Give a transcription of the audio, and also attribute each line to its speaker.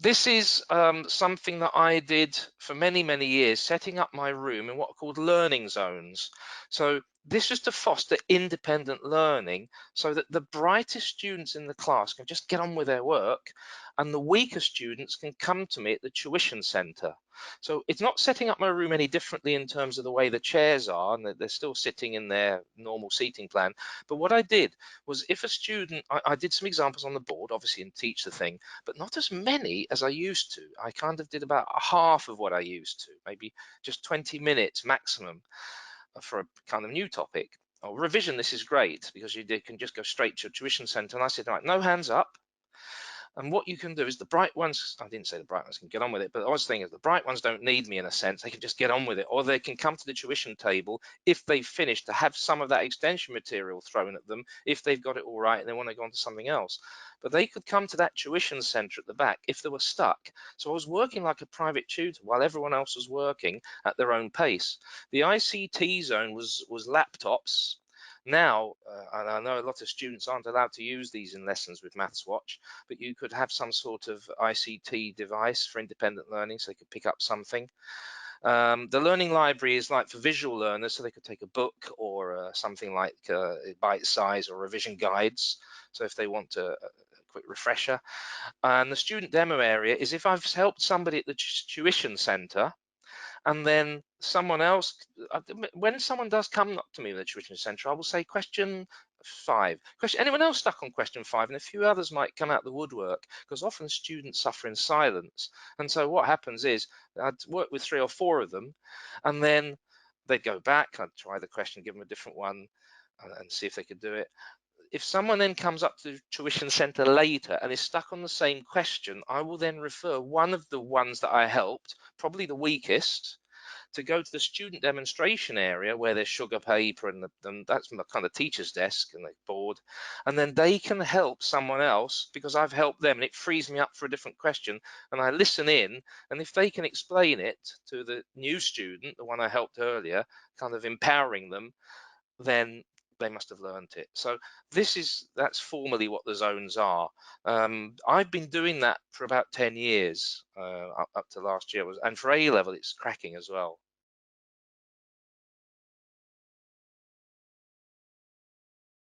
Speaker 1: This is something that I did for many, many years, setting up my room in what are called learning zones. So this is to foster independent learning so that the brightest students in the class can just get on with their work and the weaker students can come to me at the tuition centre. So it's not setting up my room any differently in terms of the way the chairs are, and they're still sitting in their normal seating plan. But what I did was, if a student, I did some examples on the board, obviously, and teach the thing, but not as many as I used to. I kind of did about half of what I used to, maybe just 20 minutes maximum for a kind of new topic. Or revision, this is great because you can just go straight to a tuition centre. And I said, right, no hands up. And what you can do is the bright ones, I didn't say the bright ones can get on with it, but I was thinking the bright ones don't need me in a sense. They can just get on with it, or they can come to the tuition table if they've finished to have some of that extension material thrown at them if they've got it all right and they want to go on to something else. But they could come to that tuition centre at the back if they were stuck. So I was working like a private tutor while everyone else was working at their own pace. The ICT zone was laptops. Now, and I know a lot of students aren't allowed to use these in lessons with MathsWatch, but you could have some sort of ICT device for independent learning so they could pick up something. The learning library is like for visual learners, so they could take a book or something like bite size or revision guides. So if they want a quick refresher. And the student demo area is if I've helped somebody at the tuition centre, and then someone else, when someone does come up to me in the tuition centre, I will say question 5. Anyone else stuck on question 5? And a few others might come out the woodwork, because often students suffer in silence. And so what happens is I'd work with 3 or 4 of them, and then they'd go back, I'd try the question, give them a different one, and see if they could do it. If someone then comes up to the tuition centre later and is stuck on the same question, I will then refer one of the ones that I helped, probably the weakest, to go to the student demonstration area where there's sugar paper and that's the kind of teacher's desk and the board, and then they can help someone else because I've helped them, and it frees me up for a different question, and I listen in, and if they can explain it to the new student, the one I helped earlier, kind of empowering them, then they must have learned it. So that's formally what the zones are. I've been doing that for about 10 years, up to last year, and for A level it's cracking as well.